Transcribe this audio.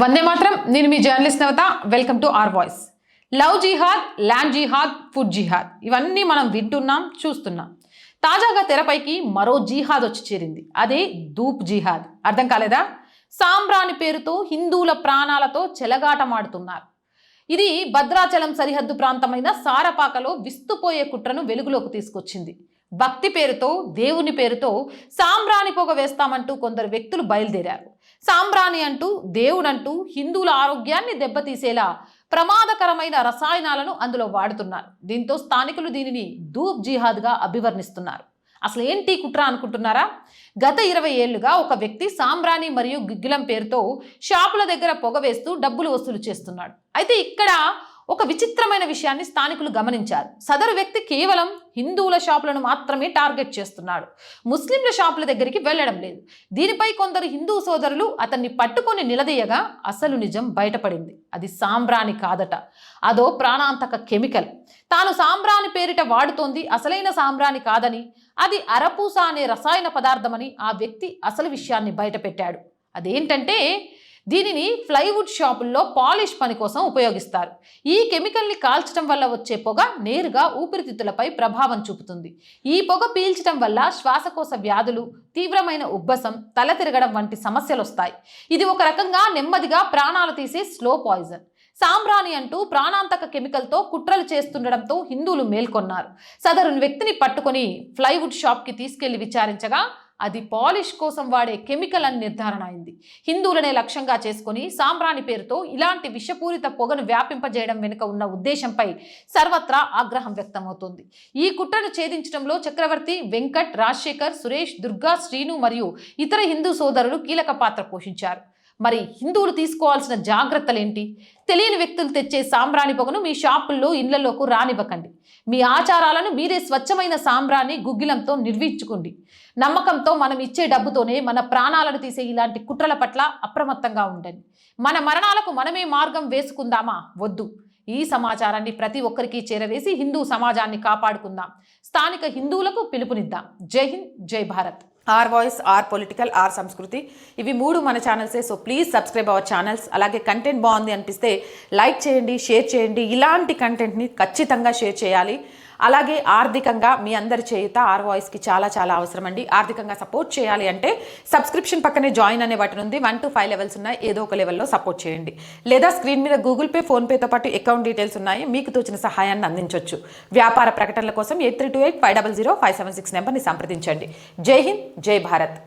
వందే మాత్రం. నేను మీ journalist Navata. Welcome to R voice. Love jihad, land jihad, food jihad ఇవన్నీ మనం వింటున్నాం, చూస్తున్నాం. తాజాగా తెరపైకి మరో జిహాద్ వచ్చి చేరింది. అదే ధూప్ జిహాద్. అర్థం కాలేదా? సాంబ్రాణి పేరుతో హిందువుల ప్రాణాలతో చెలగాటమాడుతున్నారు. ఇది భద్రాచలం సరిహద్దు ప్రాంతమైన సారపాకలో విస్తుపోయే కుట్రను వెలుగులోకి తీసుకొచ్చింది. భక్తి పేరుతో, దేవుని పేరుతో సాంబ్రాణి పొగ వేస్తామంటూ కొందరు వ్యక్తులు బయలుదేరారు. సాంబ్రాణి అంటూ, దేవుడంటూ హిందువుల ఆరోగ్యాన్ని దెబ్బతీసేలా ప్రమాదకరమైన రసాయనాలను అందులో వాడుతున్నారు. దీంతో స్థానికులు దీనిని ధూప్ జిహాద్గా అభివర్ణిస్తున్నారు. అసలు ఏంటి కుట్ర అనుకుంటున్నారా? గత 20 ఏళ్లుగా ఒక వ్యక్తి సాంబ్రాణి మరియు గిగ్గిలం పేరుతో షాపుల దగ్గర పొగ వేస్తూ డబ్బులు వసూలు చేస్తున్నాడు. అయితే ఇక్కడ ఒక విచిత్రమైన విషయాన్ని స్థానికులు గమనించారు. సదరు వ్యక్తి కేవలం హిందువుల షాపులను మాత్రమే టార్గెట్ చేస్తున్నాడు. ముస్లింల షాపుల దగ్గరికి వెళ్లడం లేదు. దీనిపై కొందరు హిందూ సోదరులు అతన్ని పట్టుకొని నిలదీయగా అసలు నిజం బయటపడింది. అది సాంబ్రాణి కాదట, అదో ప్రాణాంతక కెమికల్. తాను సాంబ్రాణి పేరిట వాడుతోంది అసలైన సాంబ్రాణి కాదని, అది అరపూస అనే రసాయన పదార్థమని ఆ వ్యక్తి అసలు విషయాన్ని బయటపెట్టాడు. అదేంటంటే, దీనిని ప్లైవుడ్ షాపుల్లో పాలిష్ పని కోసం ఉపయోగిస్తారు. ఈ కెమికల్ని కాల్చడం వల్ల వచ్చే పొగ నేరుగా ఊపిరితిత్తులపై ప్రభావం చూపుతుంది. ఈ పొగ పీల్చడం వల్ల శ్వాసకోశ వ్యాధులు, తీవ్రమైన ఉబ్బసం, తల తిరగడం వంటి సమస్యలు వస్తాయి. ఇది ఒక రకంగా నెమ్మదిగా ప్రాణాలు తీసే స్లో పాయిజన్. సాంబ్రాణి అంటూ ప్రాణాంతక కెమికల్తో కుట్రలు చేస్తుండడంతో హిందువులు మేల్కొన్నారు. సదరు వ్యక్తిని పట్టుకొని ప్లైవుడ్ షాప్కి తీసుకెళ్లి విచారించగా అది పాలిష్ కోసం వాడే కెమికల్ అని నిర్ధారణ అయింది. హిందువులనే లక్ష్యంగా చేసుకుని సాంబ్రాణి పేరుతో ఇలాంటి విషపూరిత పొగను వ్యాపింపజేయడం వెనుక ఉన్న ఉద్దేశంపై సర్వత్రా ఆగ్రహం వ్యక్తమవుతోంది. ఈ కుట్రను ఛేదించడంలో చక్రవర్తి, వెంకట్, రాజశేఖర్, సురేష్, దుర్గా, శ్రీను మరియు ఇతర హిందూ సోదరులు కీలక పాత్ర పోషించారు. మరి హిందువులు తీసుకోవాల్సిన జాగ్రత్తలేంటి? తెలియని వ్యక్తులు తెచ్చే సాంబ్రాణి పొగను మీ షాపుల్లో, ఇళ్లలోకి రానివ్వకండి. మీ ఆచారాలను మీరే స్వచ్ఛమైన సాంబ్రాణి గుగ్గిలంతో నిర్వహించుకోండి. నమ్మకంతో మనం ఇచ్చే డబ్బుతోనే మన ప్రాణాలను తీసే ఇలాంటి కుట్రల పట్ల అప్రమత్తంగా ఉండండి. మన మరణాలకు మనమే మార్గం వేసుకుందామా? వద్దు. ఈ సమాచారాన్ని ప్రతి ఒక్కరికి చేరవేసి హిందూ సమాజాన్ని కాపాడుకుందాం. స్థానిక హిందువులకు పిలుపునిద్దాం. జై హింద్, జై Bharat. R voice, R political, R Sanskriti ఇవి 3 మన ఛానల్సే. So please subscribe our channels. అలాగే కంటెంట్ బాగుంది అనిపిస్తే లైక్ చేయండి, షేర్ చేయండి. ఇలాంటి కంటెంట్ని ఖచ్చితంగా షేర్ చేయాలి. అలాగే ఆర్థికంగా మీ అందరి చేయుత ఆర్ వాయిస్కి చాలా చాలా అవసరం అండి. ఆర్థికంగా సపోర్ట్ చేయాలి అంటే సబ్స్క్రిప్షన్ పక్కనే జాయిన్ అనే బటన్ ఉంది. 1 to 5 లెవెల్స్ ఉన్నాయి. ఏదో ఒక లెవెల్లో సపోర్ట్ చేయండి. లేదా స్క్రీన్ మీద గూగుల్ పే, ఫోన్పేతో పాటు అకౌంట్ డీటెయిల్స్ ఉన్నాయి. మీకు తోచిన సహాయాన్ని అందించవచ్చు. వ్యాపార ప్రకటనల కోసం 8328500576 నెంబర్ని సంప్రదించండి. జై హింద్, జై భారత్.